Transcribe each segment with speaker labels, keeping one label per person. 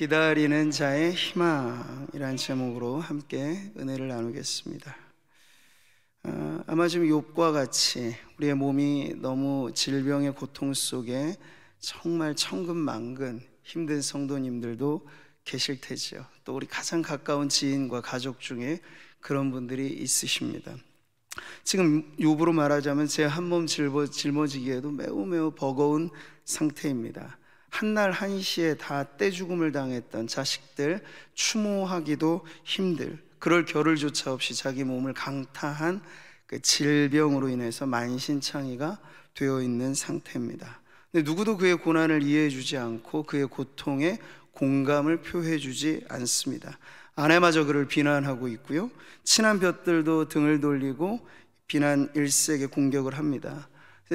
Speaker 1: 기다리는 자의 희망이라는 제목으로 함께 은혜를 나누겠습니다. 아마 지금 욥과 같이 우리의 몸이 너무 질병의 고통 속에 정말 천근만근 힘든 성도님들도 계실 테지요. 또 우리 가장 가까운 지인과 가족 중에 그런 분들이 있으십니다. 지금 욥으로 말하자면 제 한몸 짊어지기에도 매우 버거운 상태입니다. 한날 한시에 다 떼죽음을 당했던 자식들 추모하기도 힘들, 그럴 겨를조차 없이 자기 몸을 강타한 그 질병으로 인해서 만신창이가 되어 있는 상태입니다. 근데 누구도 그의 고난을 이해해주지 않고 그의 고통에 공감을 표해주지 않습니다. 아내마저 그를 비난하고 있고요, 친한 볕들도 등을 돌리고 비난 일색에 공격을 합니다.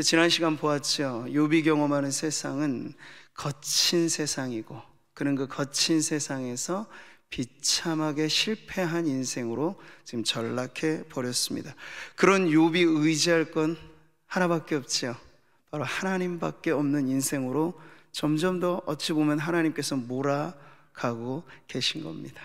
Speaker 1: 지난 시간 보았죠. 욥이 경험하는 세상은 거친 세상이고, 그는 그 거친 세상에서 비참하게 실패한 인생으로 지금 전락해 버렸습니다. 그런 욥이 의지할 건 하나밖에 없죠. 바로 하나님밖에 없는 인생으로 점점 더 어찌 보면 하나님께서 몰아가고 계신 겁니다.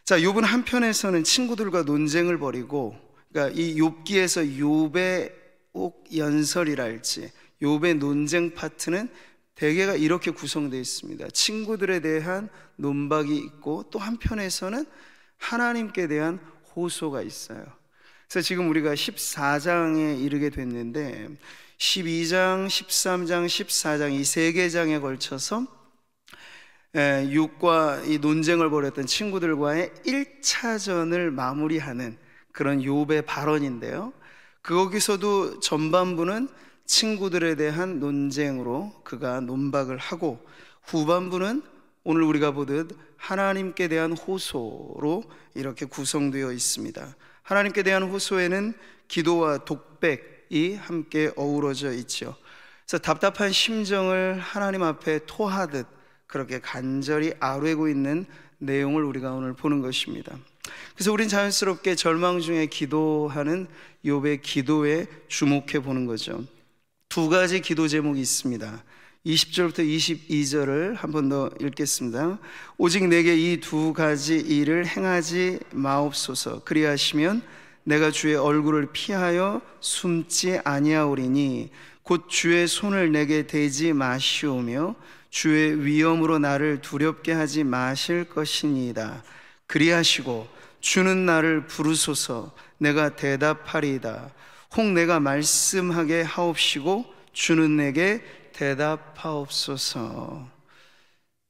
Speaker 1: 자, 욥은 한편에서는 친구들과 논쟁을 벌이고, 그러니까 이 욥기에서 욥의 옥연설이랄지 욥의 논쟁 파트는 대개가 이렇게 구성되어 있습니다. 친구들에 대한 논박이 있고, 또 한편에서는 하나님께 대한 호소가 있어요. 그래서 지금 우리가 14장에 이르게 됐는데 12장, 13장, 14장 이 세 개 장에 걸쳐서 욥과 이 논쟁을 벌였던 친구들과의 1차전을 마무리하는 그런 욥의 발언인데요, 거기서도 전반부는 친구들에 대한 논쟁으로 그가 논박을 하고, 후반부는 오늘 우리가 보듯 하나님께 대한 호소로 이렇게 구성되어 있습니다. 하나님께 대한 호소에는 기도와 독백이 함께 어우러져 있죠. 그래서 답답한 심정을 하나님 앞에 토하듯 그렇게 간절히 아뢰고 있는 내용을 우리가 오늘 보는 것입니다. 그래서 우린 자연스럽게 절망 중에 기도하는 욥의 기도에 주목해 보는 거죠. 두 가지 기도 제목이 있습니다. 20절부터 22절을 한 번 더 읽겠습니다. 오직 내게 이 두 가지 일을 행하지 마옵소서. 그리하시면 내가 주의 얼굴을 피하여 숨지 아니하오리니 곧 주의 손을 내게 대지 마시오며 주의 위엄으로 나를 두렵게 하지 마실 것이니이다. 그리하시고 주는 나를 부르소서. 내가 대답하리이다. 혹 내가 말씀하게 하옵시고 주는 내게 대답하옵소서.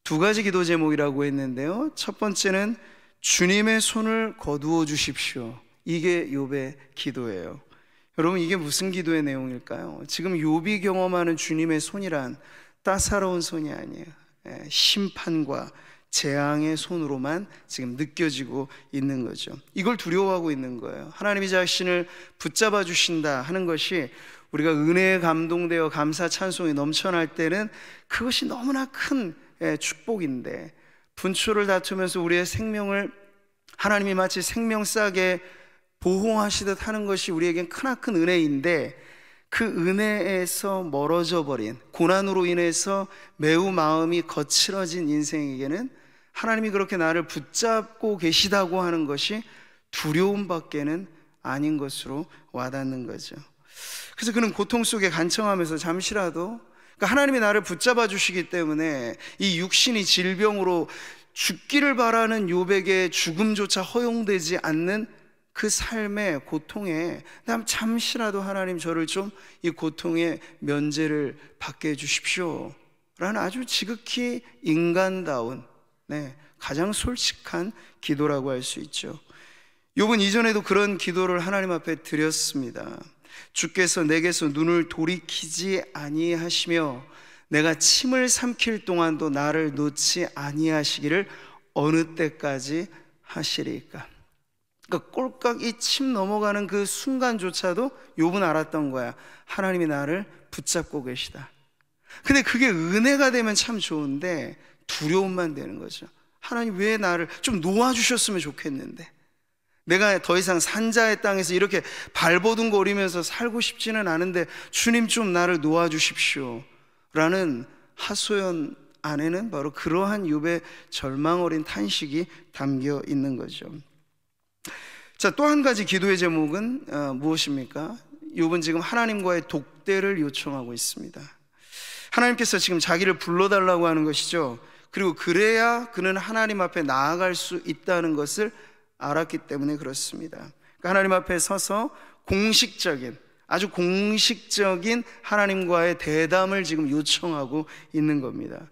Speaker 1: 두 가지 기도 제목이라고 했는데요, 첫 번째는 주님의 손을 거두어 주십시오. 이게 욥의 기도예요. 여러분, 이게 무슨 기도의 내용일까요? 지금 욥이 경험하는 주님의 손이란 따사로운 손이 아니에요. 심판과 재앙의 손으로만 지금 느껴지고 있는 거죠. 이걸 두려워하고 있는 거예요. 하나님이 자신을 붙잡아 주신다 하는 것이 우리가 은혜에 감동되어 감사 찬송이 넘쳐날 때는 그것이 너무나 큰 축복인데, 분초를 다투면서 우리의 생명을 하나님이 마치 생명 싸게 보호하시듯 하는 것이 우리에겐 크나큰 은혜인데, 그 은혜에서 멀어져 버린, 고난으로 인해서 매우 마음이 거칠어진 인생에게는 하나님이 그렇게 나를 붙잡고 계시다고 하는 것이 두려움밖에는 아닌 것으로 와닿는 거죠. 그래서 그는 고통 속에 간청하면서 잠시라도, 그러니까 하나님이 나를 붙잡아 주시기 때문에 이 육신이 질병으로 죽기를 바라는 욥에게 죽음조차 허용되지 않는 그 삶의 고통에 잠시라도 하나님 저를 좀 이 고통의 면제를 받게 해주십시오 라는 아주 지극히 인간다운, 가장 솔직한 기도라고 할 수 있죠. 욥은 이전에도 그런 기도를 하나님 앞에 드렸습니다. 주께서 내게서 눈을 돌이키지 아니하시며 내가 침을 삼킬 동안도 나를 놓지 아니하시기를 어느 때까지 하시리까. 그러니까 꼴깍 이 침 넘어가는 그 순간조차도 욥은 알았던 거야. 하나님이 나를 붙잡고 계시다. 근데 그게 은혜가 되면 참 좋은데 두려움만 되는 거죠. 하나님 왜 나를 좀 놓아주셨으면 좋겠는데, 내가 더 이상 산자의 땅에서 이렇게 발버둥거리면서 살고 싶지는 않은데 주님 좀 나를 놓아주십시오 라는 하소연 안에는 바로 그러한 욥의 절망 어린 탄식이 담겨 있는 거죠. 자, 또 한 가지 기도의 제목은 무엇입니까? 욥은 지금 하나님과의 독대를 요청하고 있습니다. 하나님께서 지금 자기를 불러달라고 하는 것이죠. 그리고 그래야 그는 하나님 앞에 나아갈 수 있다는 것을 알았기 때문에 그렇습니다. 그러니까 하나님 앞에 서서 아주 공식적인 하나님과의 대담을 지금 요청하고 있는 겁니다.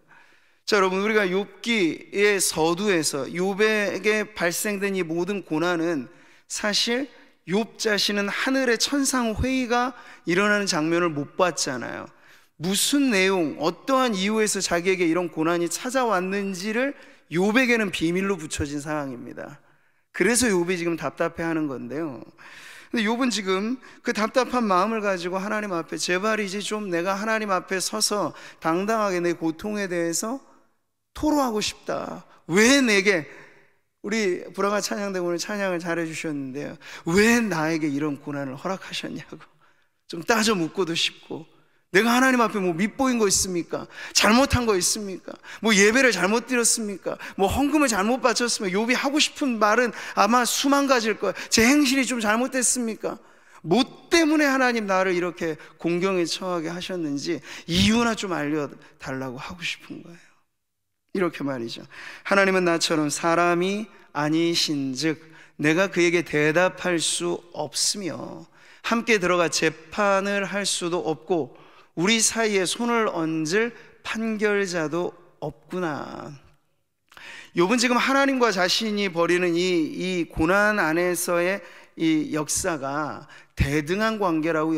Speaker 1: 자, 여러분, 우리가 욥기의 서두에서 욥에게 발생된 이 모든 고난은 사실 욥 자신은 하늘의 천상 회의가 일어나는 장면을 못 봤잖아요. 무슨 내용, 어떠한 이유에서 자기에게 이런 고난이 찾아왔는지를 욥에게는 비밀로 붙여진 상황입니다. 그래서 욥이 지금 답답해하는 건데요. 근데 욥은 지금 그 답답한 마음을 가지고 하나님 앞에 제발 이제 좀 내가 하나님 앞에 서서 당당하게 내 고통에 대해서 토로하고 싶다. 왜 내게, 우리 불화가 찬양대 오늘 찬양을 잘해 주셨는데요, 왜 나에게 이런 고난을 허락하셨냐고 좀 따져 묻고도 싶고, 내가 하나님 앞에 뭐 밉보인 거 있습니까? 잘못한 거 있습니까? 뭐 예배를 잘못 드렸습니까? 뭐 헌금을 잘못 바쳤습니까? 욥이 하고 싶은 말은 아마 수만 가지일 거예요. 제 행실이 좀 잘못됐습니까? 뭐 때문에 하나님 나를 이렇게 공경에 처하게 하셨는지 이유나 좀 알려달라고 하고 싶은 거예요. 이렇게 말이죠. 하나님은 나처럼 사람이 아니신즉 내가 그에게 대답할 수 없으며 함께 들어가 재판을 할 수도 없고 우리 사이에 손을 얹을 판결자도 없구나. 욥은 지금 하나님과 자신이 벌이는 이 고난 안에서의 이 역사가 대등한 관계라고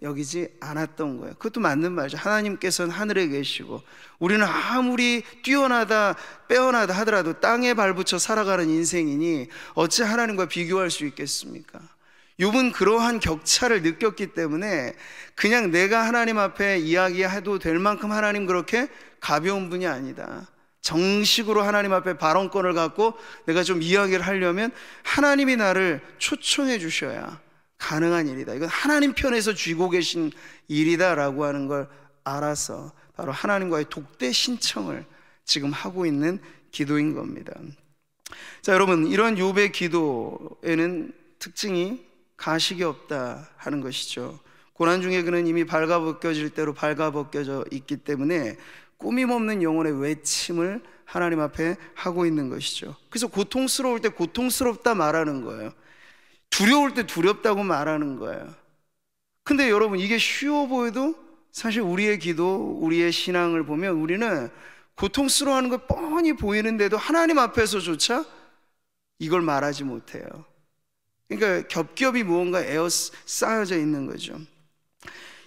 Speaker 1: 여기지 않았던 거예요. 그것도 맞는 말이죠. 하나님께서는 하늘에 계시고 우리는 아무리 뛰어나다 빼어나다 하더라도 땅에 발붙여 살아가는 인생이니 어찌 하나님과 비교할 수 있겠습니까? 욥은 그러한 격차를 느꼈기 때문에 그냥 내가 하나님 앞에 이야기해도 될 만큼 하나님 그렇게 가벼운 분이 아니다. 정식으로 하나님 앞에 발언권을 갖고 내가 좀 이야기를 하려면 하나님이 나를 초청해 주셔야 가능한 일이다. 이건 하나님 편에서 쥐고 계신 일이다라고 하는 걸 알아서 바로 하나님과의 독대 신청을 지금 하고 있는 기도인 겁니다. 자, 여러분, 이런 욥의 기도에는 특징이 가식이 없다 하는 것이죠. 고난 중에 그는 이미 발가벗겨질 대로 발가벗겨져 있기 때문에 꾸밈없는 영혼의 외침을 하나님 앞에 하고 있는 것이죠. 그래서 고통스러울 때 고통스럽다 말하는 거예요. 두려울 때 두렵다고 말하는 거예요. 근데 여러분, 이게 쉬워 보여도 사실 우리의 기도, 우리의 신앙을 보면 우리는 고통스러워하는 걸 뻔히 보이는데도 하나님 앞에서조차 이걸 말하지 못해요. 그러니까 겹겹이 무언가 에어싸여져 있는 거죠.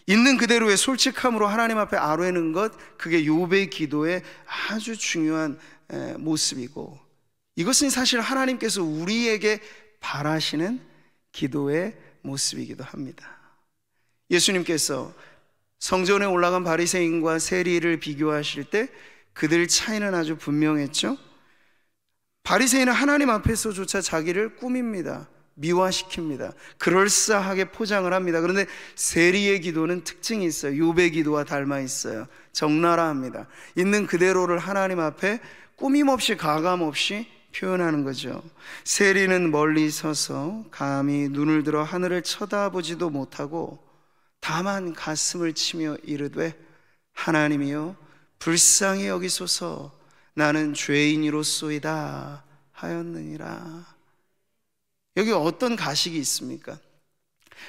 Speaker 1: 있는 그대로의 솔직함으로 하나님 앞에 아뢰는 것, 그게 욥의 기도의 아주 중요한 모습이고, 이것은 사실 하나님께서 우리에게 바라시는 기도의 모습이기도 합니다. 예수님께서 성전에 올라간 바리새인과 세리를 비교하실 때 그들 차이는 아주 분명했죠. 바리새인은 하나님 앞에서조차 자기를 꾸밉니다. 미화시킵니다. 그럴싸하게 포장을 합니다. 그런데 세리의 기도는 특징이 있어요. 욥의 기도와 닮아 있어요. 적나라합니다. 있는 그대로를 하나님 앞에 꾸밈없이 가감없이 표현하는 거죠. 세리는 멀리 서서 감히 눈을 들어 하늘을 쳐다보지도 못하고 다만 가슴을 치며 이르되 하나님이여 불쌍히 여기소서 나는 죄인이로소이다 하였느니라. 여기 어떤 가식이 있습니까?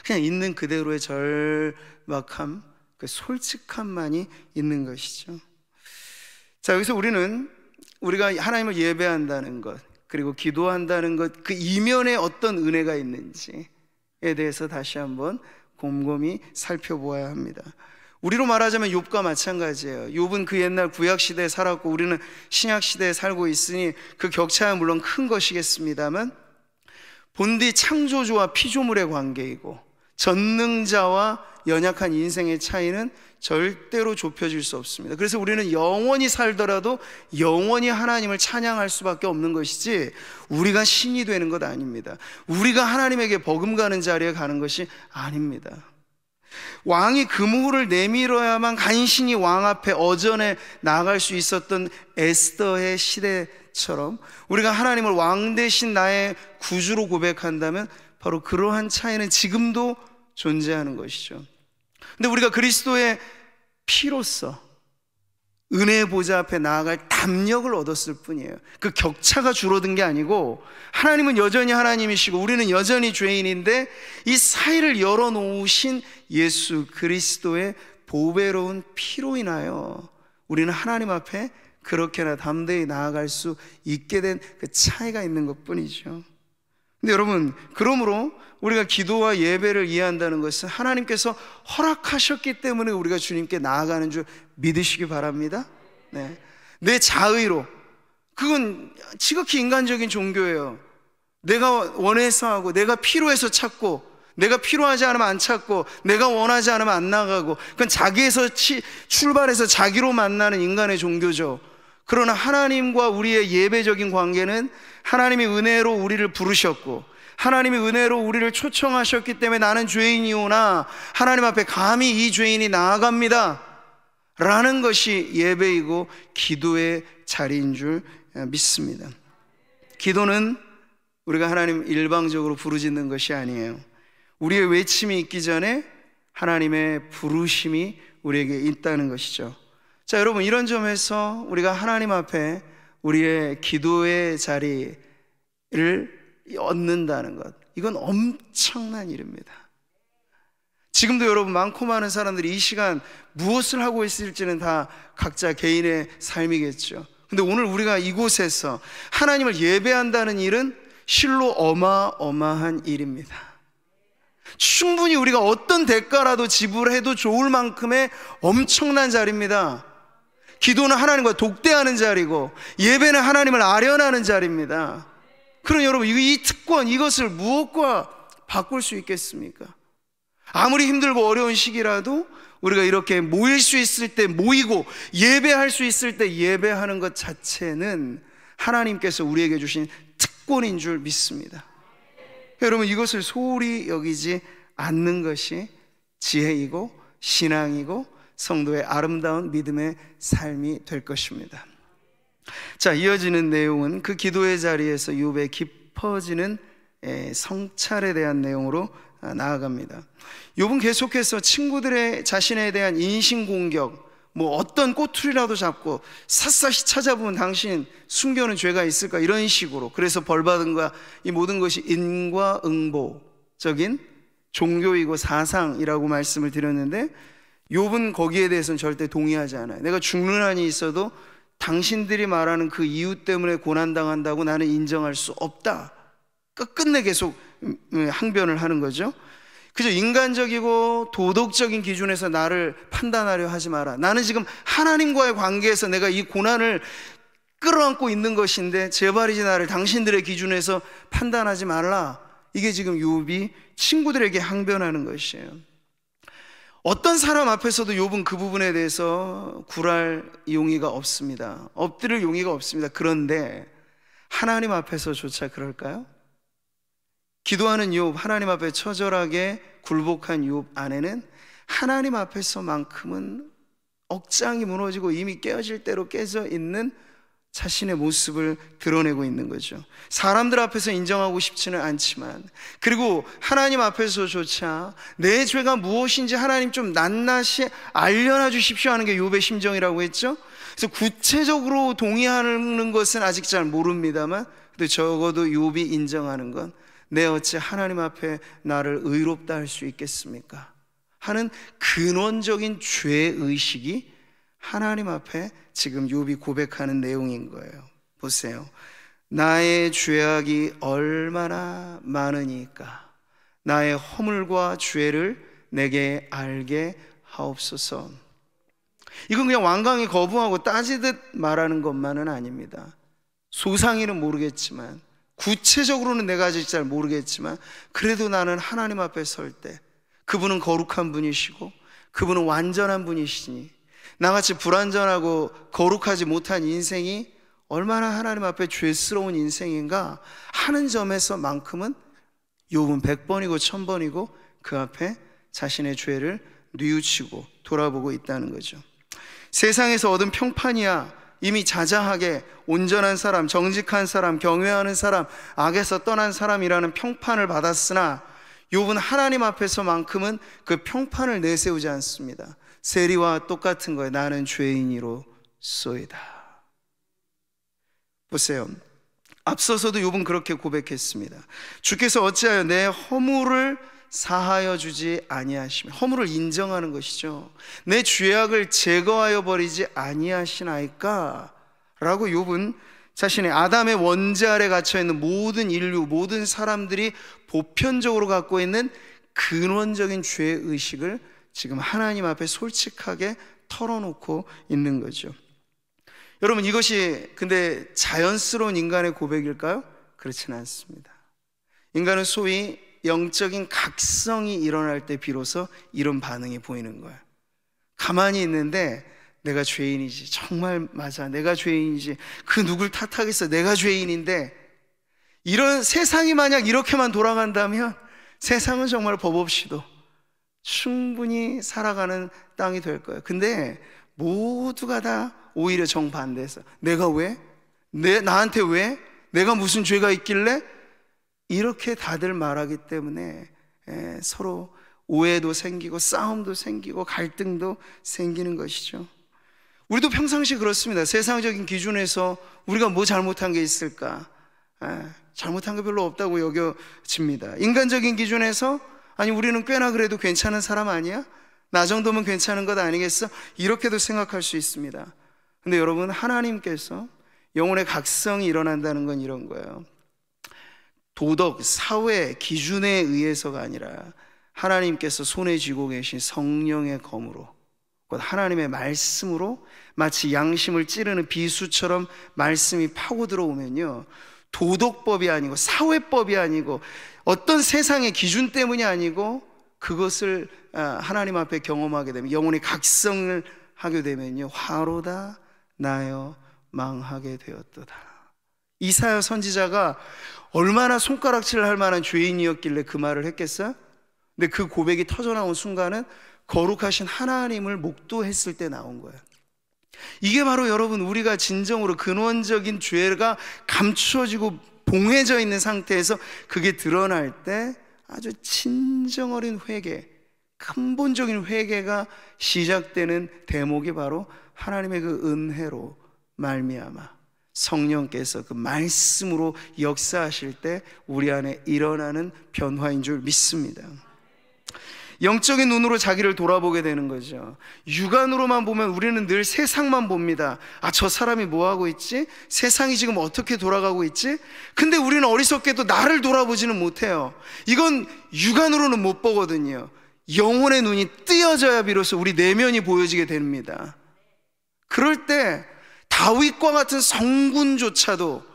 Speaker 1: 그냥 있는 그대로의 절박함, 그 솔직함만이 있는 것이죠. 자, 여기서 우리가 하나님을 예배한다는 것, 그리고 기도한다는 것, 그 이면에 어떤 은혜가 있는지에 대해서 다시 한번 곰곰이 살펴보아야 합니다. 우리로 말하자면 욥과 마찬가지예요. 욥은 그 옛날 구약 시대에 살았고 우리는 신약 시대에 살고 있으니 그 격차야 물론 큰 것이겠습니다만 본디 창조주와 피조물의 관계이고 전능자와 연약한 인생의 차이는 절대로 좁혀질 수 없습니다. 그래서 우리는 영원히 살더라도 영원히 하나님을 찬양할 수밖에 없는 것이지 우리가 신이 되는 것 아닙니다. 우리가 하나님에게 버금가는 자리에 가는 것이 아닙니다. 왕이 금호를 내밀어야만 간신히 왕 앞에 어전에 나아갈 수 있었던 에스더의 시대처럼 우리가 하나님을 왕 대신 나의 구주로 고백한다면 바로 그러한 차이는 지금도 존재하는 것이죠. 근데 우리가 그리스도의 피로써 은혜의 보좌 앞에 나아갈 담력을 얻었을 뿐이에요. 그 격차가 줄어든 게 아니고 하나님은 여전히 하나님이시고 우리는 여전히 죄인인데 이 사이를 열어놓으신 예수 그리스도의 보배로운 피로 인하여 우리는 하나님 앞에 그렇게나 담대히 나아갈 수 있게 된 그 차이가 있는 것 뿐이죠. 근데 여러분, 그러므로 우리가 기도와 예배를 이해한다는 것은 하나님께서 허락하셨기 때문에 우리가 주님께 나아가는 줄 믿으시기 바랍니다. 네. 내 자의로, 그건 지극히 인간적인 종교예요. 내가 원해서 하고 내가 필요해서 찾고 내가 필요하지 않으면 안 찾고 내가 원하지 않으면 안 나가고, 그건 자기에서 출발해서 자기로 만나는 인간의 종교죠. 그러나 하나님과 우리의 예배적인 관계는 하나님이 은혜로 우리를 부르셨고 하나님이 은혜로 우리를 초청하셨기 때문에 나는 죄인이오나 하나님 앞에 감히 이 죄인이 나아갑니다 라는 것이 예배이고 기도의 자리인 줄 믿습니다. 기도는 우리가 하나님 일방적으로 부르짖는 것이 아니에요. 우리의 외침이 있기 전에 하나님의 부르심이 우리에게 있다는 것이죠. 자, 여러분, 이런 점에서 우리가 하나님 앞에 우리의 기도의 자리를 얻는다는 것, 이건 엄청난 일입니다. 지금도 여러분, 많고 많은 사람들이 이 시간 무엇을 하고 있을지는 다 각자 개인의 삶이겠죠. 근데 오늘 우리가 이곳에서 하나님을 예배한다는 일은 실로 어마어마한 일입니다. 충분히 우리가 어떤 대가라도 지불해도 좋을 만큼의 엄청난 자리입니다. 기도는 하나님과 독대하는 자리고 예배는 하나님을 아련하는 자리입니다. 그럼 여러분, 이 특권, 이것을 무엇과 바꿀 수 있겠습니까? 아무리 힘들고 어려운 시기라도 우리가 이렇게 모일 수 있을 때 모이고 예배할 수 있을 때 예배하는 것 자체는 하나님께서 우리에게 주신 특권인 줄 믿습니다. 여러분, 이것을 소홀히 여기지 않는 것이 지혜이고 신앙이고 성도의 아름다운 믿음의 삶이 될 것입니다. 자, 이어지는 내용은 그 기도의 자리에서 욥의 깊어지는 성찰에 대한 내용으로 나아갑니다. 욥은 계속해서 친구들의 자신에 대한 인신공격, 어떤 꼬투리라도 잡고 샅샅이 찾아보면 당신 숨겨놓은 죄가 있을까, 이런 식으로, 그래서 벌받은 거, 이 모든 것이 인과응보적인 종교이고 사상이라고 말씀을 드렸는데, 욥은 거기에 대해서는 절대 동의하지 않아요. 내가 죽는 한이 있어도 당신들이 말하는 그 이유 때문에 고난당한다고 나는 인정할 수 없다, 끝끝내 계속 항변을 하는 거죠. 그저 인간적이고 도덕적인 기준에서 나를 판단하려 하지 마라. 나는 지금 하나님과의 관계에서 내가 이 고난을 끌어안고 있는 것인데 제발이지 나를 당신들의 기준에서 판단하지 말라. 이게 지금 욥이 친구들에게 항변하는 것이에요. 어떤 사람 앞에서도 욥은 그 부분에 대해서 굴할 용의가 없습니다. 엎드릴 용의가 없습니다. 그런데 하나님 앞에서조차 그럴까요? 기도하는 욥, 하나님 앞에 처절하게 굴복한 욥 안에는 하나님 앞에서만큼은 억장이 무너지고 이미 깨어질 대로 깨져 있는 자신의 모습을 드러내고 있는 거죠. 사람들 앞에서 인정하고 싶지는 않지만, 그리고 하나님 앞에서조차 내 죄가 무엇인지 하나님 좀 낱낱이 알려놔 주십시오 하는 게 욥의 심정이라고 했죠. 그래서 구체적으로 동의하는 것은 아직 잘 모릅니다만, 근데 적어도 욥이 인정하는 건 내 어찌 하나님 앞에 나를 의롭다 할 수 있겠습니까? 하는 근원적인 죄의식이 하나님 앞에 지금 욥이 고백하는 내용인 거예요. 보세요. 나의 죄악이 얼마나 많으니까 나의 허물과 죄를 내게 알게 하옵소서. 이건 그냥 완강히 거부하고 따지듯 말하는 것만은 아닙니다. 소상히는 모르겠지만, 구체적으로는 내가 아직 잘 모르겠지만, 그래도 나는 하나님 앞에 설 때 그분은 거룩한 분이시고 그분은 완전한 분이시니 나같이 불완전하고 거룩하지 못한 인생이 얼마나 하나님 앞에 죄스러운 인생인가 하는 점에서만큼은 욥은 100번이고 1000번이고 그 앞에 자신의 죄를 뉘우치고 돌아보고 있다는 거죠. 세상에서 얻은 평판이야 이미 자자하게 온전한 사람, 정직한 사람, 경외하는 사람, 악에서 떠난 사람이라는 평판을 받았으나 욥은 하나님 앞에서만큼은 그 평판을 내세우지 않습니다. 세리와 똑같은 거예요. 나는 죄인이로소이다. 보세요. 앞서서도 욥은 그렇게 고백했습니다. 주께서 어찌하여 내 허물을 사하여 주지 아니하시며, 허물을 인정하는 것이죠. 내 죄악을 제거하여 버리지 아니하시나이까? 라고 욥은 자신의 아담의 원죄 아래 갇혀있는 모든 인류, 모든 사람들이 보편적으로 갖고 있는 근원적인 죄의식을 지금 하나님 앞에 솔직하게 털어놓고 있는 거죠. 여러분, 이것이 근데 자연스러운 인간의 고백일까요? 그렇지는 않습니다. 인간은 소위 영적인 각성이 일어날 때 비로소 이런 반응이 보이는 거예요. 가만히 있는데 내가 죄인이지, 정말 맞아, 내가 죄인이지, 그 누굴 탓하겠어, 내가 죄인인데, 이런 세상이 만약 이렇게만 돌아간다면 세상은 정말 법 없이도 충분히 살아가는 땅이 될 거예요. 근데 모두가 다 오히려 정반대해서 내가 왜? 나한테 왜? 내가 무슨 죄가 있길래? 이렇게 다들 말하기 때문에 서로 오해도 생기고 싸움도 생기고 갈등도 생기는 것이죠. 우리도 평상시 그렇습니다. 세상적인 기준에서 우리가 뭐 잘못한 게 있을까? 잘못한 게 별로 없다고 여겨집니다. 인간적인 기준에서 아니 우리는 꽤나 그래도 괜찮은 사람 아니야? 나 정도면 괜찮은 것 아니겠어? 이렇게도 생각할 수 있습니다. 근데 여러분, 하나님께서 영혼의 각성이 일어난다는 건 이런 거예요. 도덕, 사회 기준에 의해서가 아니라 하나님께서 손에 쥐고 계신 성령의 검으로, 곧 하나님의 말씀으로 마치 양심을 찌르는 비수처럼 말씀이 파고 들어오면요, 도덕법이 아니고 사회법이 아니고 어떤 세상의 기준 때문이 아니고 그것을 하나님 앞에 경험하게 되면, 영혼의 각성을 하게 되면요, 화로다 나여 망하게 되었도다. 이사야 선지자가 얼마나 손가락질을 할 만한 죄인이었길래 그 말을 했겠어요? 근데 그 고백이 터져나온 순간은 거룩하신 하나님을 목도했을 때 나온 거예요. 이게 바로 여러분, 우리가 진정으로 근원적인 죄가 감추어지고 봉해져 있는 상태에서 그게 드러날 때 아주 진정 어린 회개, 근본적인 회개가 시작되는 대목이 바로 하나님의 그 은혜로 말미암아 성령께서 그 말씀으로 역사하실 때 우리 안에 일어나는 변화인 줄 믿습니다. 영적인 눈으로 자기를 돌아보게 되는 거죠. 육안으로만 보면 우리는 늘 세상만 봅니다. 저 사람이 뭐 하고 있지? 세상이 지금 어떻게 돌아가고 있지? 근데 우리는 어리석게도 나를 돌아보지는 못해요. 이건 육안으로는 못 보거든요. 영혼의 눈이 뜨여져야 비로소 우리 내면이 보여지게 됩니다. 그럴 때 다윗과 같은 성군조차도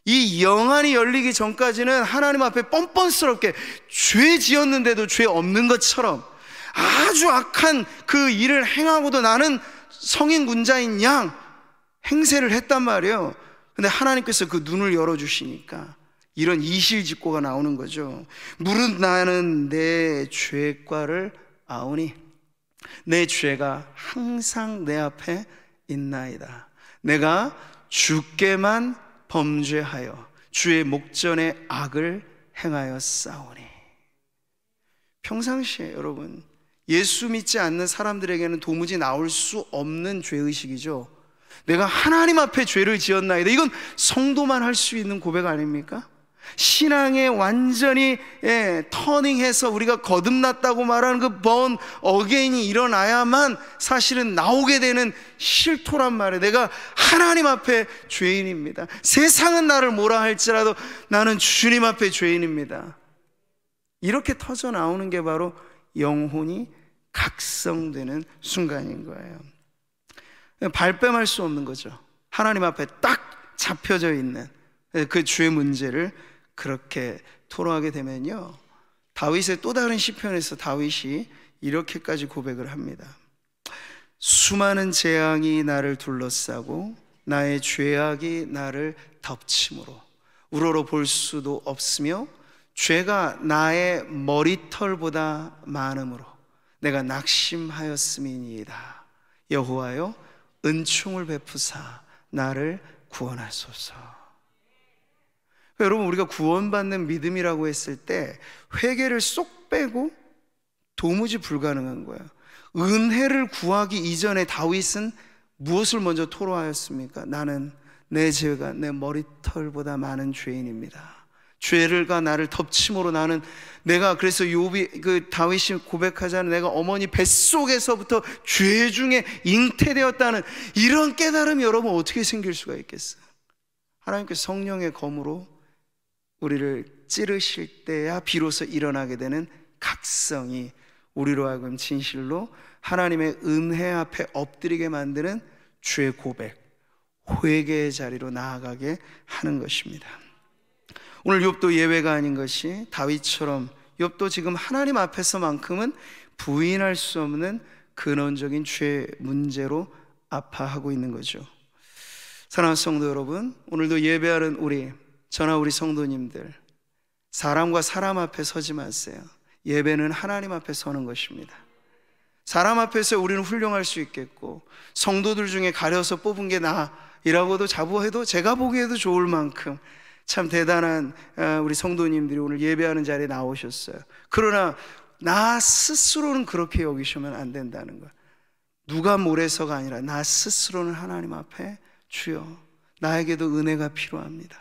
Speaker 1: 이 영안이 열리기 전까지는 하나님 앞에 뻔뻔스럽게 죄 지었는데도 죄 없는 것처럼 아주 악한 그 일을 행하고도 나는 성인 군자인 양 행세를 했단 말이에요. 근데 하나님께서 그 눈을 열어주시니까 이런 이실직고가 나오는 거죠. 무릇 나는 내 죄과를 아오니 내 죄가 항상 내 앞에 있나이다. 내가 주께만 범죄하여 주의 목전에 악을 행하여 싸우니. 평상시에 여러분, 예수 믿지 않는 사람들에게는 도무지 나올 수 없는 죄의식이죠. 내가 하나님 앞에 죄를 지었나이다. 이건 성도만 할 수 있는 고백 아닙니까? 신앙에 완전히 터닝해서 우리가 거듭났다고 말하는 그 born again이 일어나야만 사실은 나오게 되는 실토란 말이에요. 내가 하나님 앞에 죄인입니다. 세상은 나를 뭐라 할지라도 나는 주님 앞에 죄인입니다. 이렇게 터져 나오는 게 바로 영혼이 각성되는 순간인 거예요. 발뺌할 수 없는 거죠. 하나님 앞에 딱 잡혀져 있는 그 죄 문제를 그렇게 토로하게 되면요, 다윗의 또 다른 시편에서 다윗이 이렇게까지 고백을 합니다. 수많은 재앙이 나를 둘러싸고 나의 죄악이 나를 덮침으로 우러러 볼 수도 없으며 죄가 나의 머리털보다 많음으로 내가 낙심하였음이니이다. 여호와여 은총을 베푸사 나를 구원하소서. 여러분, 우리가 구원받는 믿음이라고 했을 때 회개를 쏙 빼고 도무지 불가능한 거예요. 은혜를 구하기 이전에 다윗은 무엇을 먼저 토로하였습니까? 나는 내 죄가 내 머리털보다 많은 죄인입니다. 죄를가 나를 덮침으로 나는 내가, 그래서 다윗이 고백하자는 내가 어머니 뱃속에서부터 죄 중에 잉태되었다는 이런 깨달음이 여러분 어떻게 생길 수가 있겠어요? 하나님께서 성령의 검으로 우리를 찌르실 때야 비로소 일어나게 되는 각성이 우리로 하여금 진실로 하나님의 은혜 앞에 엎드리게 만드는 죄 고백, 회개의 자리로 나아가게 하는 것입니다. 오늘 욥도 예외가 아닌 것이 다윗처럼 욥도 지금 하나님 앞에서만큼은 부인할 수 없는 근원적인 죄 문제로 아파하고 있는 거죠. 사랑하는 성도 여러분, 오늘도 예배하는 저나 우리 성도님들, 사람과 사람 앞에 서지 마세요. 예배는 하나님 앞에 서는 것입니다. 사람 앞에서 우리는 훌륭할 수 있겠고 성도들 중에 가려서 뽑은 게 나이라고도 자부해도 제가 보기에도 좋을 만큼 참 대단한 우리 성도님들이 오늘 예배하는 자리에 나오셨어요. 그러나 나 스스로는 그렇게 여기시면 안 된다는 거예요. 누가 뭐래서가 아니라 나 스스로는 하나님 앞에 주여 나에게도 은혜가 필요합니다.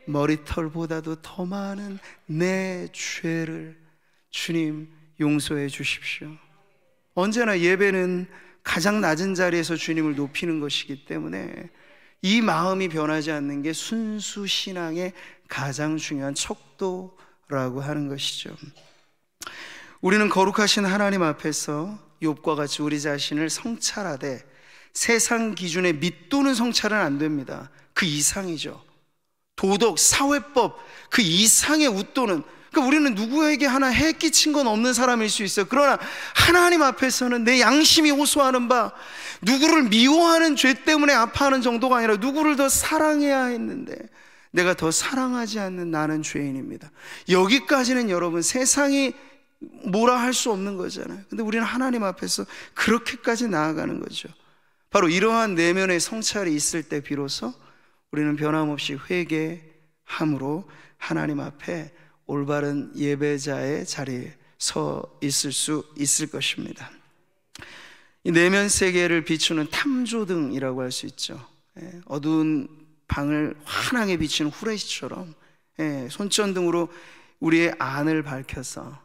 Speaker 1: 머리털보다도 더 많은 내 죄를 주님 용서해 주십시오. 언제나 예배는 가장 낮은 자리에서 주님을 높이는 것이기 때문에 이 마음이 변하지 않는 게 순수 신앙의 가장 중요한 척도라고 하는 것이죠. 우리는 거룩하신 하나님 앞에서 욥과 같이 우리 자신을 성찰하되 세상 기준에 밑도는 성찰은 안 됩니다. 그 이상이죠. 도덕, 사회법 그 이상의 웃도는, 그러니까 우리는 누구에게 하나 해 끼친 건 없는 사람일 수 있어요. 그러나 하나님 앞에서는 내 양심이 호소하는 바, 누구를 미워하는 죄 때문에 아파하는 정도가 아니라 누구를 더 사랑해야 했는데 내가 더 사랑하지 않는 나는 죄인입니다. 여기까지는 여러분 세상이 뭐라 할 수 없는 거잖아요. 근데 우리는 하나님 앞에서 그렇게까지 나아가는 거죠. 바로 이러한 내면의 성찰이 있을 때 비로소 우리는 변함없이 회개함으로 하나님 앞에 올바른 예배자의 자리에 서 있을 수 있을 것입니다. 이 내면 세계를 비추는 탐조등이라고 할 수 있죠. 어두운 방을 환하게 비추는 후레쉬처럼 손전등으로 우리의 안을 밝혀서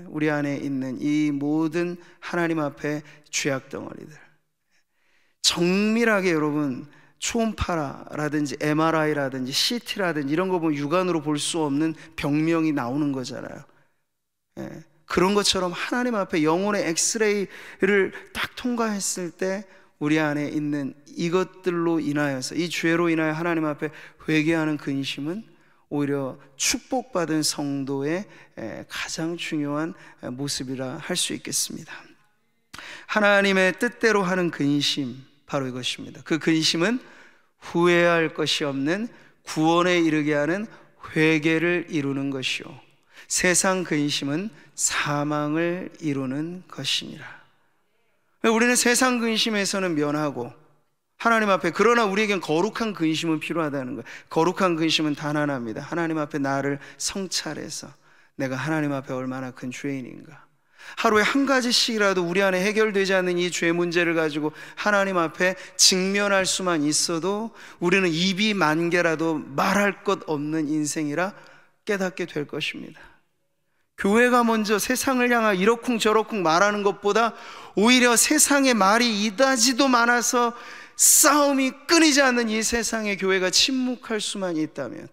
Speaker 1: 우리 안에 있는 이 모든 하나님 앞에 죄악 덩어리들 정밀하게 여러분 초음파라든지 MRI라든지 CT라든지 이런 거 보면 육안으로 볼 수 없는 병명이 나오는 거잖아요. 그런 것처럼 하나님 앞에 영혼의 엑스레이를 딱 통과했을 때 우리 안에 있는 이것들로 인하여서 이 죄로 인하여 하나님 앞에 회개하는 근심은 오히려 축복받은 성도의 가장 중요한 모습이라 할 수 있겠습니다. 하나님의 뜻대로 하는 근심, 바로 이것입니다. 그 근심은 후회할 것이 없는 구원에 이르게 하는 회개를 이루는 것이요 세상 근심은 사망을 이루는 것이니라. 우리는 세상 근심에서는 면하고 하나님 앞에, 그러나 우리에겐 거룩한 근심은 필요하다는 거예요. 거룩한 근심은 단 하나입니다. 하나님 앞에 나를 성찰해서 내가 하나님 앞에 얼마나 큰 죄인인가, 하루에 한 가지씩이라도 우리 안에 해결되지 않는 이 죄 문제를 가지고 하나님 앞에 직면할 수만 있어도 우리는 입이 만 개라도 말할 것 없는 인생이라 깨닫게 될 것입니다. 교회가 먼저 세상을 향하여 이러쿵 저러쿵 말하는 것보다 오히려 세상의 말이 이다지도 많아서 싸움이 끊이지 않는 이 세상의 교회가 침묵할 수만 있다면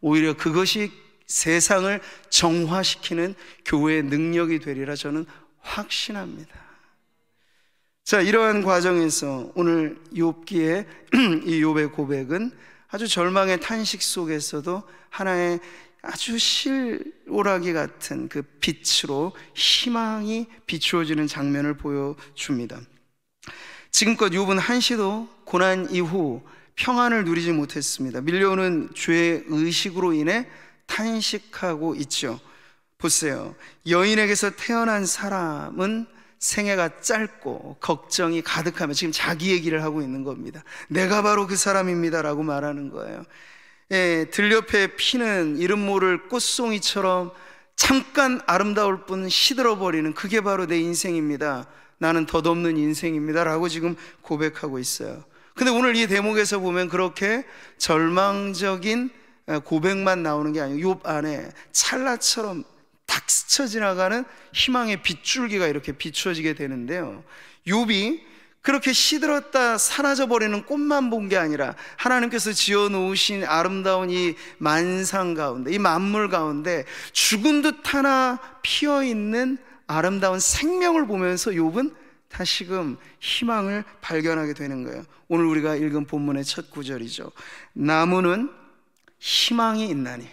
Speaker 1: 오히려 그것이 세상을 정화시키는 교회의 능력이 되리라 저는 확신합니다. 자, 이러한 과정에서 오늘 욥기의 이 욥의 고백은 아주 절망의 탄식 속에서도 하나의 아주 실오라기 같은 그 빛으로 희망이 비추어지는 장면을 보여줍니다. 지금껏 욥은 한시도 고난 이후 평안을 누리지 못했습니다. 밀려오는 죄의 의식으로 인해 탄식하고 있죠. 보세요. 여인에게서 태어난 사람은 생애가 짧고 걱정이 가득하며 지금 자기 얘기를 하고 있는 겁니다. 내가 바로 그 사람입니다 라고 말하는 거예요. 들옆에 피는 이름 모를 꽃송이처럼 잠깐 아름다울 뿐 시들어버리는, 그게 바로 내 인생입니다. 나는 덧없는 인생입니다 라고 지금 고백하고 있어요. 근데 오늘 이 대목에서 보면 그렇게 절망적인 고백만 나오는 게 아니고 욥 안에 찰나처럼 탁 스쳐 지나가는 희망의 빗줄기가 이렇게 비추어지게 되는데요, 욥이 그렇게 시들었다 사라져버리는 꽃만 본 게 아니라 하나님께서 지어놓으신 아름다운 이 만상 가운데, 이 만물 가운데 죽은 듯 하나 피어있는 아름다운 생명을 보면서 욥은 다시금 희망을 발견하게 되는 거예요. 오늘 우리가 읽은 본문의 첫 구절이죠. 나무는 희망이 있나니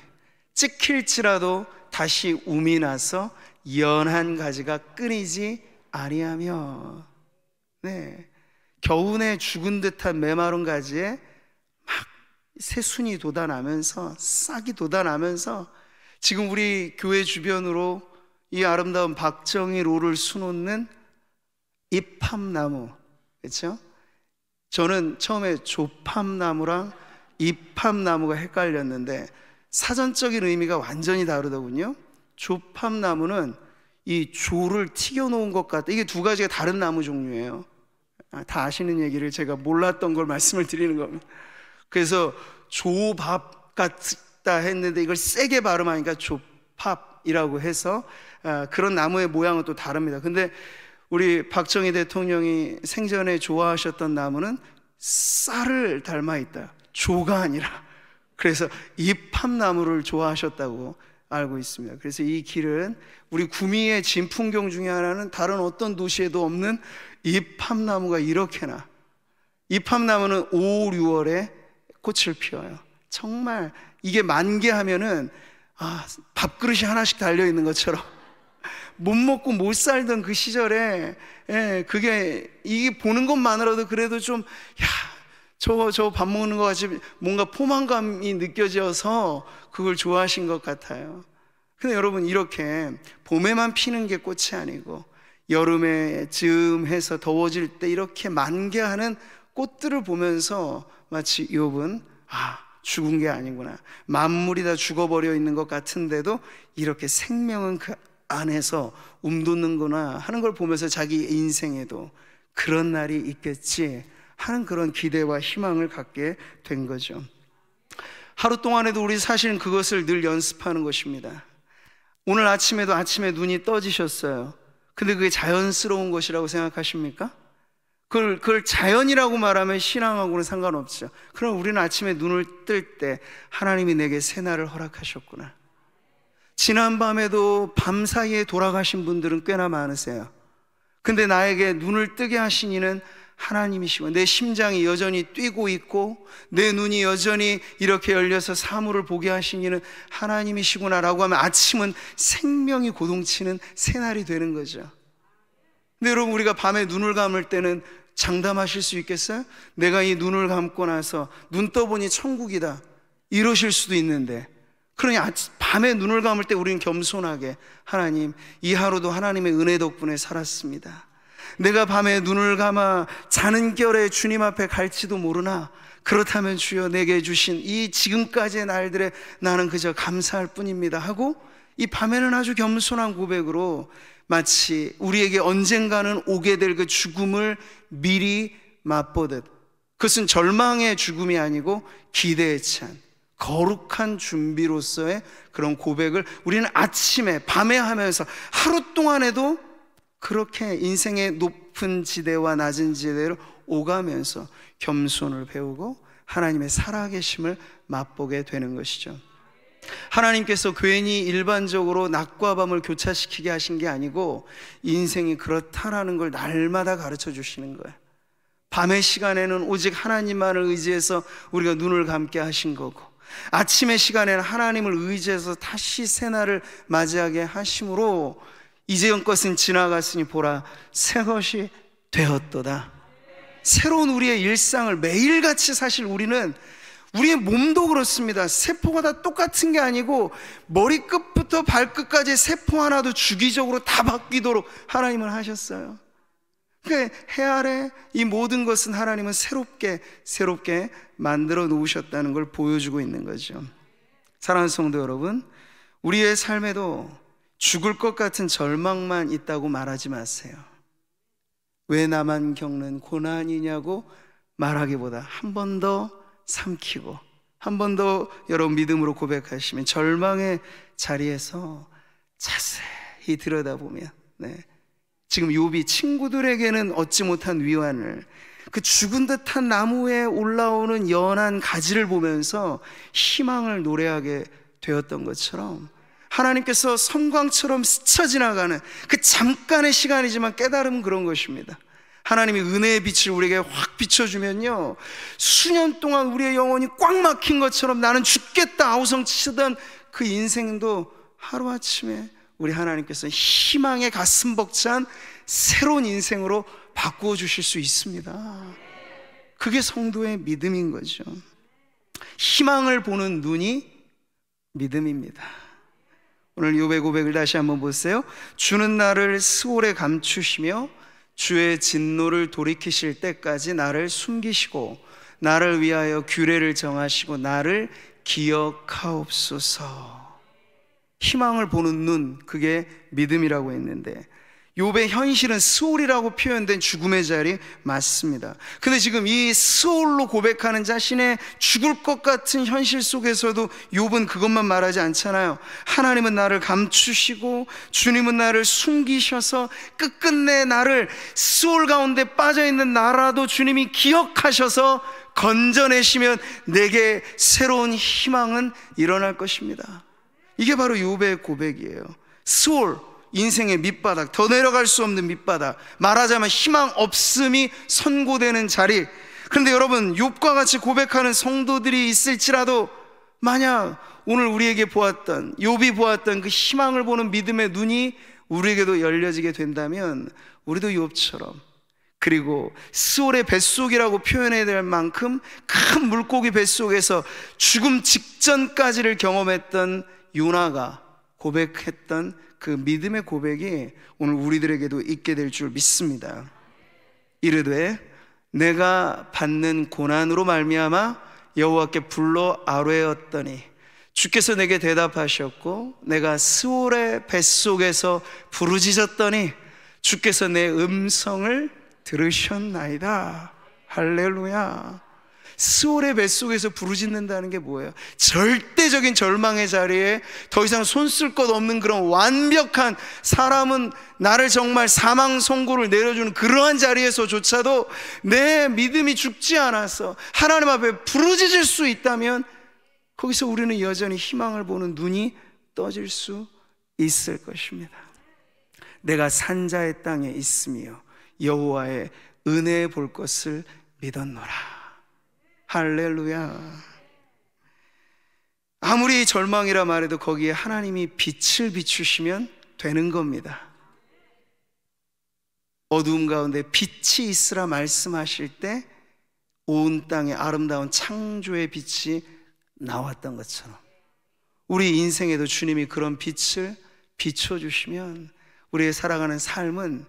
Speaker 1: 찍힐지라도 다시 움이 나서 연한 가지가 끊이지 아니하며. 네, 겨우내 죽은 듯한 메마른 가지에 막 새순이 돋아나면서 싹이 돋아나면서 지금 우리 교회 주변으로 이 아름다운 박정희 로를 수놓는 이팝나무, 그렇죠? 저는 처음에 조팝나무랑 이팝나무가 헷갈렸는데 사전적인 의미가 완전히 다르더군요. 조팝나무는 이 조를 튀겨놓은 것 같다. 이게 두 가지가 다른 나무 종류예요. 다 아시는 얘기를 제가 몰랐던 걸 말씀을 드리는 겁니다. 그래서 조밥 같다 했는데 이걸 세게 발음하니까 조팝이라고 해서 그런 나무의 모양은 또 다릅니다. 근데 우리 박정희 대통령이 생전에 좋아하셨던 나무는 쌀을 닮아 있다, 조가 아니라. 그래서 이팝나무를 좋아하셨다고 알고 있습니다. 그래서 이 길은 우리 구미의 진풍경 중에 하나는 다른 어떤 도시에도 없는 이팝나무가 이렇게나, 이팝나무는 5, 6월에 꽃을 피워요. 정말 이게 만개하면은 밥그릇이 하나씩 달려있는 것처럼 못 먹고 못 살던 그 시절에, 이게 보는 것만으로도 그래도 좀, 저 밥 먹는 것 같이 뭔가 포만감이 느껴져서 그걸 좋아하신 것 같아요. 근데 여러분, 이렇게 봄에만 피는 게 꽃이 아니고 여름에 즈음해서 더워질 때 이렇게 만개하는 꽃들을 보면서 마치 욥은 죽은 게 아니구나, 만물이 다 죽어버려 있는 것 같은데도 이렇게 생명은 그 안에서 움돋는구나 하는 걸 보면서 자기 인생에도 그런 날이 있겠지 하는 그런 기대와 희망을 갖게 된 거죠. 하루 동안에도 우리 사실은 그것을 늘 연습하는 것입니다. 오늘 아침에도 아침에 눈이 떠지셨어요. 근데 그게 자연스러운 것이라고 생각하십니까? 그걸 자연이라고 말하면 신앙하고는 상관없죠. 그럼 우리는 아침에 눈을 뜰 때 하나님이 내게 새날을 허락하셨구나. 지난밤에도 밤사이에 돌아가신 분들은 꽤나 많으세요. 근데 나에게 눈을 뜨게 하신 이는 하나님이시고, 내 심장이 여전히 뛰고 있고 내 눈이 여전히 이렇게 열려서 사물을 보게 하신 이는 하나님이시구나라고 하면 아침은 생명이 고동치는 새날이 되는 거죠. 근데 여러분, 우리가 밤에 눈을 감을 때는 장담하실 수 있겠어요? 내가 이 눈을 감고 나서 눈 떠보니 천국이다 이러실 수도 있는데, 그러니 밤에 눈을 감을 때 우리는 겸손하게, 하나님, 이 하루도 하나님의 은혜 덕분에 살았습니다. 내가 밤에 눈을 감아 자는 결에 주님 앞에 갈지도 모르나 그렇다면 주여 내게 주신 이 지금까지의 날들에 나는 그저 감사할 뿐입니다 하고, 이 밤에는 아주 겸손한 고백으로 마치 우리에게 언젠가는 오게 될 그 죽음을 미리 맛보듯, 그것은 절망의 죽음이 아니고 기대에 찬 거룩한 준비로서의 그런 고백을 우리는 아침에 밤에 하면서 하루 동안에도 그렇게 인생의 높은 지대와 낮은 지대를 오가면서 겸손을 배우고 하나님의 살아계심을 맛보게 되는 것이죠. 하나님께서 괜히 일반적으로 낮과 밤을 교차시키게 하신 게 아니고 인생이 그렇다라는 걸 날마다 가르쳐 주시는 거예요. 밤의 시간에는 오직 하나님만을 의지해서 우리가 눈을 감게 하신 거고, 아침의 시간에는 하나님을 의지해서 다시 새날을 맞이하게 하심으로 이제의 것은 지나갔으니 보라 새 것이 되었도다. 새로운 우리의 일상을 매일같이 사실 우리는 우리의 몸도 그렇습니다. 세포가 다 똑같은 게 아니고 머리끝부터 발끝까지 세포 하나도 주기적으로 다 바뀌도록 하나님은 하셨어요. 그러니까 해 아래 이 모든 것은 하나님은 새롭게 만들어 놓으셨다는 걸 보여주고 있는 거죠. 사랑하는 성도 여러분, 우리의 삶에도 죽을 것 같은 절망만 있다고 말하지 마세요. 왜 나만 겪는 고난이냐고 말하기보다 한 번 더 삼키고 한 번 더 여러분 믿음으로 고백하시면 절망의 자리에서 자세히 들여다보면 지금 욥이 친구들에게는 얻지 못한 위안을 그 죽은 듯한 나무 위에 올라오는 연한 가지를 보면서 희망을 노래하게 되었던 것처럼 하나님께서 섬광처럼 스쳐 지나가는 그 잠깐의 시간이지만 깨달음은 그런 것입니다. 하나님이 은혜의 빛을 우리에게 확 비춰주면요, 수년 동안 우리의 영혼이 꽉 막힌 것처럼 나는 죽겠다 아우성치던 그 인생도 하루아침에 우리 하나님께서 희망의 가슴 벅찬 새로운 인생으로 바꾸어 주실 수 있습니다. 그게 성도의 믿음인 거죠. 희망을 보는 눈이 믿음입니다. 오늘 욥의 고백을 다시 한번 보세요. 주는 나를 스올에 감추시며 주의 진노를 돌이키실 때까지 나를 숨기시고 나를 위하여 규례를 정하시고 나를 기억하옵소서. 희망을 보는 눈, 그게 믿음이라고 했는데 욥의 현실은 스올이라고 표현된 죽음의 자리 맞습니다. 근데 지금 이 스올로 고백하는 자신의 죽을 것 같은 현실 속에서도 욥은 그것만 말하지 않잖아요. 하나님은 나를 감추시고 주님은 나를 숨기셔서 끝끝내 나를 스올 가운데 빠져있는 나라도 주님이 기억하셔서 건져내시면 내게 새로운 희망은 일어날 것입니다. 이게 바로 욥의 고백이에요. 스올, 인생의 밑바닥, 더 내려갈 수 없는 밑바닥, 말하자면 희망 없음이 선고되는 자리. 그런데 여러분, 욥과 같이 고백하는 성도들이 있을지라도 만약 오늘 우리에게 보았던, 욥이 보았던 그 희망을 보는 믿음의 눈이 우리에게도 열려지게 된다면 우리도 욥처럼, 그리고 스올의 뱃속이라고 표현해야 될 만큼 큰 물고기 뱃속에서 죽음 직전까지를 경험했던 요나가 고백했던 그 믿음의 고백이 오늘 우리들에게도 있게 될 줄 믿습니다. 이르되 내가 받는 고난으로 말미암아 여호와께 불러 아뢰었더니 주께서 내게 대답하셨고 내가 스올의 뱃속에서 부르짖었더니 주께서 내 음성을 들으셨나이다. 할렐루야. 스올의 뱃속에서 부르짖는다는 게 뭐예요? 절대적인 절망의 자리에 더 이상 손 쓸 것 없는 그런 완벽한, 사람은 나를 정말 사망 선고를 내려주는 그러한 자리에서조차도 내 믿음이 죽지 않아서 하나님 앞에 부르짖을 수 있다면 거기서 우리는 여전히 희망을 보는 눈이 떠질 수 있을 것입니다. 내가 산자의 땅에 있으며 여호와의 은혜에 볼 것을 믿었노라. 할렐루야. 아무리 절망이라 말해도 거기에 하나님이 빛을 비추시면 되는 겁니다. 어두움 가운데 빛이 있으라 말씀하실 때 온 땅에 아름다운 창조의 빛이 나왔던 것처럼 우리 인생에도 주님이 그런 빛을 비춰주시면 우리의 살아가는 삶은,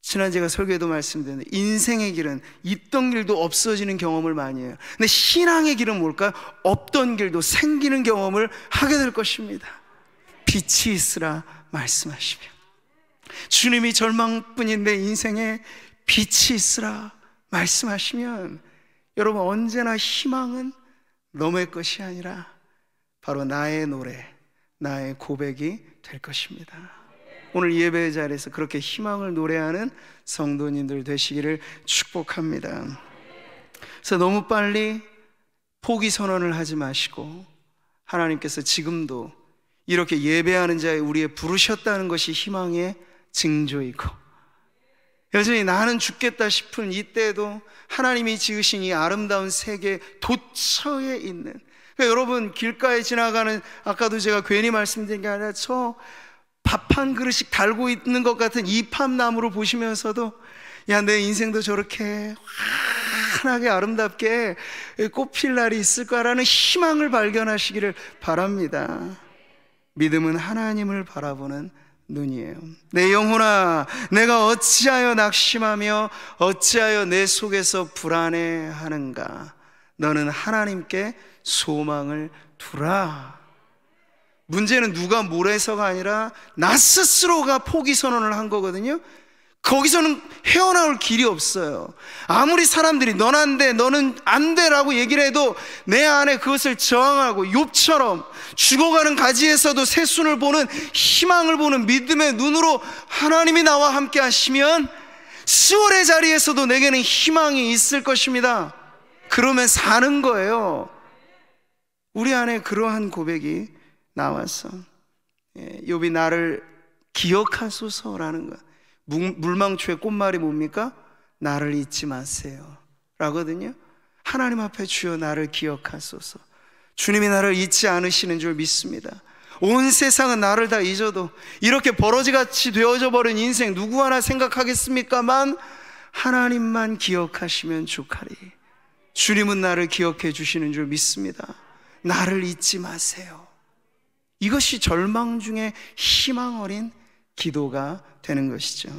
Speaker 1: 지난 제가 설교에도 말씀드렸는데 인생의 길은 있던 길도 없어지는 경험을 많이 해요. 근데 신앙의 길은 뭘까요? 없던 길도 생기는 경험을 하게 될 것입니다. 빛이 있으라 말씀하시면, 주님이 절망뿐인 내 인생에 빛이 있으라 말씀하시면 여러분 언제나 희망은 너의 것이 아니라 바로 나의 노래, 나의 고백이 될 것입니다. 오늘 예배 자리에서 그렇게 희망을 노래하는 성도님들 되시기를 축복합니다. 그래서 너무 빨리 포기 선언을 하지 마시고 하나님께서 지금도 이렇게 예배하는 자에 우리의 부르셨다는 것이 희망의 징조이고, 여전히 나는 죽겠다 싶은 이때에도 하나님이 지으신 이 아름다운 세계 도처에 있는, 그러니까 여러분 길가에 지나가는, 아까도 제가 괜히 말씀드린 게 아니라 저 밥 한 그릇씩 달고 있는 것 같은 이 팝나무를 보시면서도 야, 내 인생도 저렇게 환하게 아름답게 꽃필 날이 있을 거라는 희망을 발견하시기를 바랍니다. 믿음은 하나님을 바라보는 눈이에요. 내 영혼아, 내가 어찌하여 낙심하며 어찌하여 내 속에서 불안해하는가? 너는 하나님께 소망을 두라. 문제는 누가 뭐래서가 아니라 나 스스로가 포기 선언을 한 거거든요. 거기서는 헤어나올 길이 없어요. 아무리 사람들이 넌 안 돼, 너는 안 돼 라고 얘기를 해도 내 안에 그것을 저항하고 욥처럼 죽어가는 가지에서도 새순을 보는, 희망을 보는 믿음의 눈으로 하나님이 나와 함께 하시면 수월의 자리에서도 내게는 희망이 있을 것입니다. 그러면 사는 거예요. 우리 안에 그러한 고백이 나와서 욥이 나를 기억하소서라는 거야. 물망초의 꽃말이 뭡니까? 나를 잊지 마세요 라거든요. 하나님 앞에 주여 나를 기억하소서. 주님이 나를 잊지 않으시는 줄 믿습니다. 온 세상은 나를 다 잊어도 이렇게 버러지같이 되어져 버린 인생 누구 하나 생각하겠습니까만 하나님만 기억하시면 족하리. 주님은 나를 기억해 주시는 줄 믿습니다. 나를 잊지 마세요. 이것이 절망 중에 희망 어린 기도가 되는 것이죠.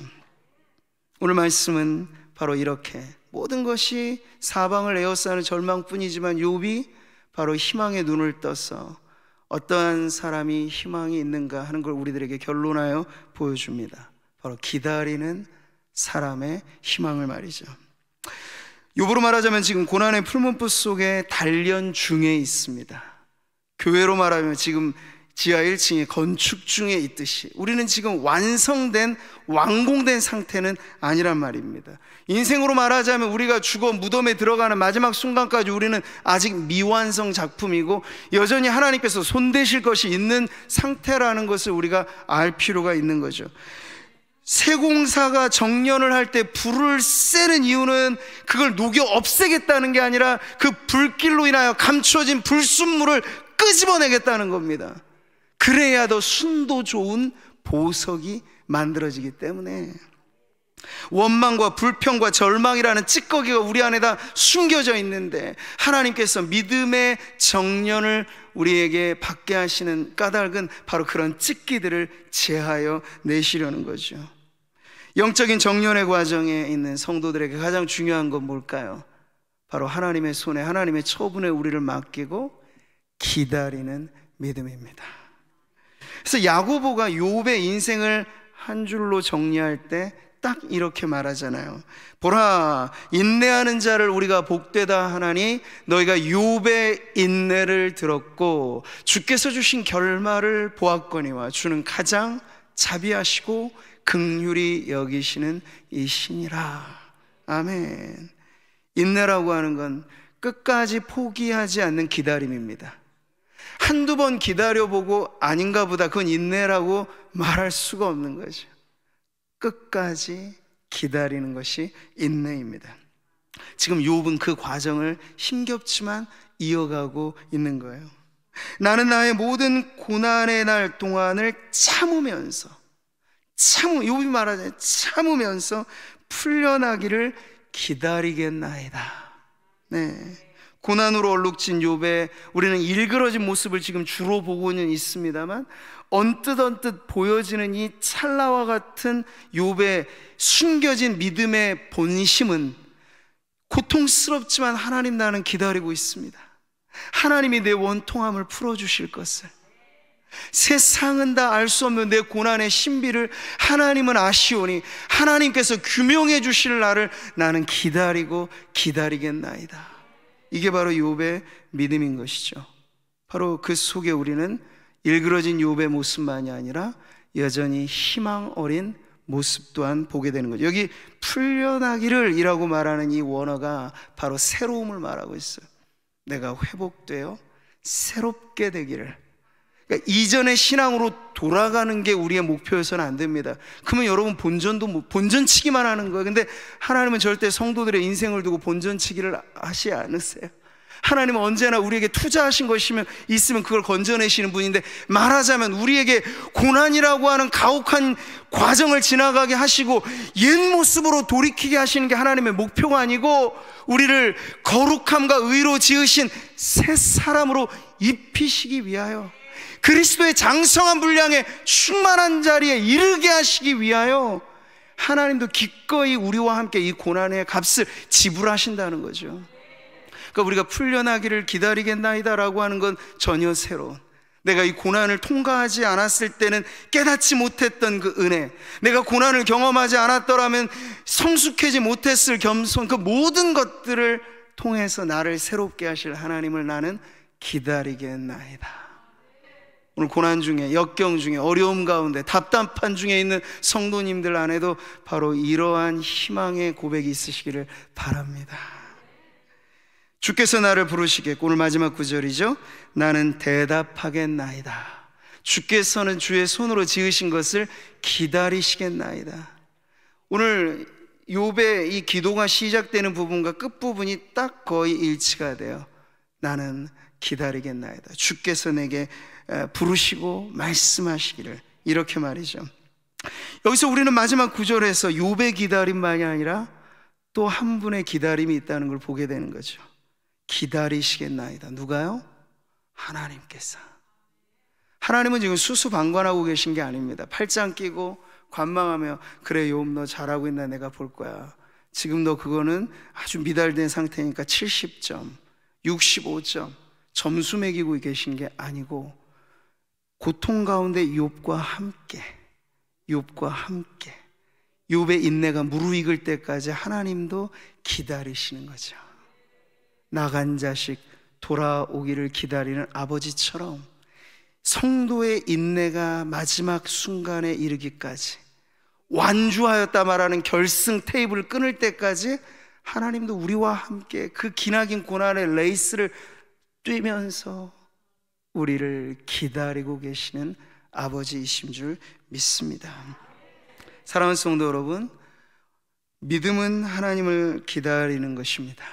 Speaker 1: 오늘 말씀은 바로 이렇게 모든 것이 사방을 에워싸는 절망뿐이지만 욥이 바로 희망의 눈을 떠서 어떠한 사람이 희망이 있는가 하는 걸 우리들에게 결론하여 보여줍니다. 바로 기다리는 사람의 희망을 말이죠. 욥으로 말하자면 지금 고난의 풀문불 속에 단련 중에 있습니다. 교회로 말하면 지금 지하 1층에 건축 중에 있듯이 우리는 지금 완성된, 완공된 상태는 아니란 말입니다. 인생으로 말하자면 우리가 죽어 무덤에 들어가는 마지막 순간까지 우리는 아직 미완성 작품이고 여전히 하나님께서 손대실 것이 있는 상태라는 것을 우리가 알 필요가 있는 거죠. 세공사가 정년을 할 때 불을 쐬는 이유는 그걸 녹여 없애겠다는 게 아니라 그 불길로 인하여 감추어진 불순물을 끄집어내겠다는 겁니다. 그래야 더 순도 좋은 보석이 만들어지기 때문에 원망과 불평과 절망이라는 찌꺼기가 우리 안에 다 숨겨져 있는데 하나님께서 믿음의 정년을 우리에게 받게 하시는 까닭은 바로 그런 찌끼들을 제하여 내시려는 거죠. 영적인 정년의 과정에 있는 성도들에게 가장 중요한 건 뭘까요? 바로 하나님의 손에, 하나님의 처분에 우리를 맡기고 기다리는 믿음입니다. 그래서 야고보가 욥의 인생을 한 줄로 정리할 때 딱 이렇게 말하잖아요. 보라, 인내하는 자를 우리가 복되다 하나니 너희가 욥의 인내를 들었고 주께서 주신 결말을 보았거니와 주는 가장 자비하시고 긍휼히 여기시는 이시니라. 아멘. 인내라고 하는 건 끝까지 포기하지 않는 기다림입니다. 한두 번 기다려보고 아닌가 보다 그건 인내라고 말할 수가 없는 거죠. 끝까지 기다리는 것이 인내입니다. 지금 욥은 그 과정을 힘겹지만 이어가고 있는 거예요. 나는 나의 모든 고난의 날 동안을 참으면서 욥이 말하잖아요. 참으면서 풀려나기를 기다리겠나이다. 네. 고난으로 얼룩진 욥의 우리는 일그러진 모습을 지금 주로 보고는 있습니다만 언뜻 보여지는 이 찰나와 같은 욥의 숨겨진 믿음의 본심은 고통스럽지만 하나님 나는 기다리고 있습니다. 하나님이 내 원통함을 풀어주실 것을, 세상은 다 알 수 없는 내 고난의 신비를 하나님은 아시오니 하나님께서 규명해 주실 날을 나는 기다리고 기다리겠나이다. 이게 바로 욥의 믿음인 것이죠. 바로 그 속에 우리는 일그러진 욥의 모습만이 아니라 여전히 희망 어린 모습 또한 보게 되는 거죠. 여기 풀려나기를 이라고 말하는 이 원어가 바로 새로움을 말하고 있어요. 내가 회복되어 새롭게 되기를. 그러니까 이전의 신앙으로 돌아가는 게 우리의 목표여서는 안 됩니다. 그러면 여러분 본전치기만 하는 거예요. 근데 하나님은 절대 성도들의 인생을 두고 본전치기를 하지 않으세요. 하나님은 언제나 우리에게 투자하신 것이면 있으면 그걸 건져내시는 분인데, 말하자면 우리에게 고난이라고 하는 가혹한 과정을 지나가게 하시고 옛 모습으로 돌이키게 하시는 게 하나님의 목표가 아니고, 우리를 거룩함과 의로 지으신 새 사람으로 입히시기 위하여, 그리스도의 장성한 분량에 충만한 자리에 이르게 하시기 위하여 하나님도 기꺼이 우리와 함께 이 고난의 값을 지불하신다는 거죠. 그러니까 우리가 풀려나기를 기다리겠나이다 라고 하는 건 전혀 새로운, 내가 이 고난을 통과하지 않았을 때는 깨닫지 못했던 그 은혜, 내가 고난을 경험하지 않았더라면 성숙하지 못했을 겸손, 그 모든 것들을 통해서 나를 새롭게 하실 하나님을 나는 기다리겠나이다. 오늘 고난 중에, 역경 중에, 어려움 가운데, 답답한 중에 있는 성도님들 안에도 바로 이러한 희망의 고백이 있으시기를 바랍니다. 주께서 나를 부르시겠고, 오늘 마지막 구절이죠. 나는 대답하겠나이다. 주께서는 주의 손으로 지으신 것을 기다리시겠나이다. 오늘 욥의 이 기도가 시작되는 부분과 끝부분이 딱 거의 일치가 돼요. 나는 기다리겠나이다. 주께서 내게 부르시고 말씀하시기를, 이렇게 말이죠. 여기서 우리는 마지막 구절에서 욥의 기다림만이 아니라 또 한 분의 기다림이 있다는 걸 보게 되는 거죠. 기다리시겠나이다. 누가요? 하나님께서. 하나님은 지금 수수방관하고 계신 게 아닙니다. 팔짱 끼고 관망하며, 그래 욥 너 잘하고 있나 내가 볼 거야. 지금 너 그거는 아주 미달된 상태니까 70점, 65점 점수 매기고 계신 게 아니고, 고통 가운데 욥과 함께 욥의 인내가 무르익을 때까지 하나님도 기다리시는 거죠. 나간 자식 돌아오기를 기다리는 아버지처럼 성도의 인내가 마지막 순간에 이르기까지, 완주하였다 말하는 결승 테이블을 끊을 때까지 하나님도 우리와 함께 그 기나긴 고난의 레이스를 뛰면서 우리를 기다리고 계시는 아버지이신 줄 믿습니다. 사랑하는 성도 여러분, 믿음은 하나님을 기다리는 것입니다.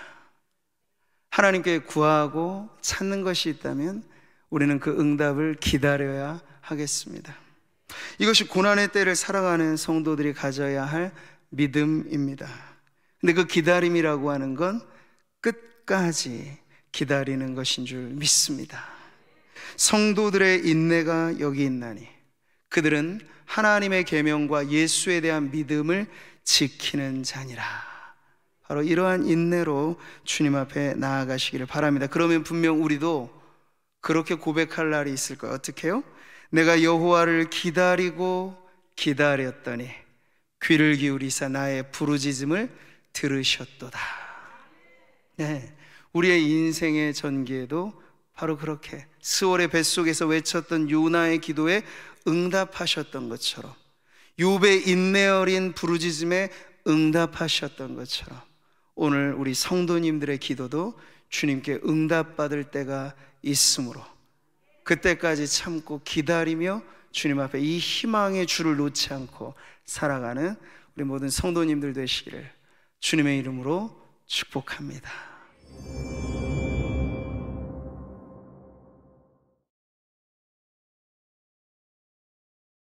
Speaker 1: 하나님께 구하고 찾는 것이 있다면 우리는 그 응답을 기다려야 하겠습니다. 이것이 고난의 때를 살아가는 성도들이 가져야 할 믿음입니다. 근데 그 기다림이라고 하는 건 끝까지 기다리는 것인 줄 믿습니다. 성도들의 인내가 여기 있나니 그들은 하나님의 계명과 예수에 대한 믿음을 지키는 자니라. 바로 이러한 인내로 주님 앞에 나아가시기를 바랍니다. 그러면 분명 우리도 그렇게 고백할 날이 있을 거예요. 어떻게 해요? 내가 여호와를 기다리고 기다렸더니 귀를 기울이사 나의 부르짖음을 들으셨도다. 네, 우리의 인생의 전기에도 바로 그렇게 스월의 뱃속에서 외쳤던 요나의 기도에 응답하셨던 것처럼, 욥의 인내 어린 부르짖음에 응답하셨던 것처럼, 오늘 우리 성도님들의 기도도 주님께 응답받을 때가 있으므로 그때까지 참고 기다리며 주님 앞에 이 희망의 줄을 놓지 않고 살아가는 우리 모든 성도님들 되시기를 주님의 이름으로 축복합니다.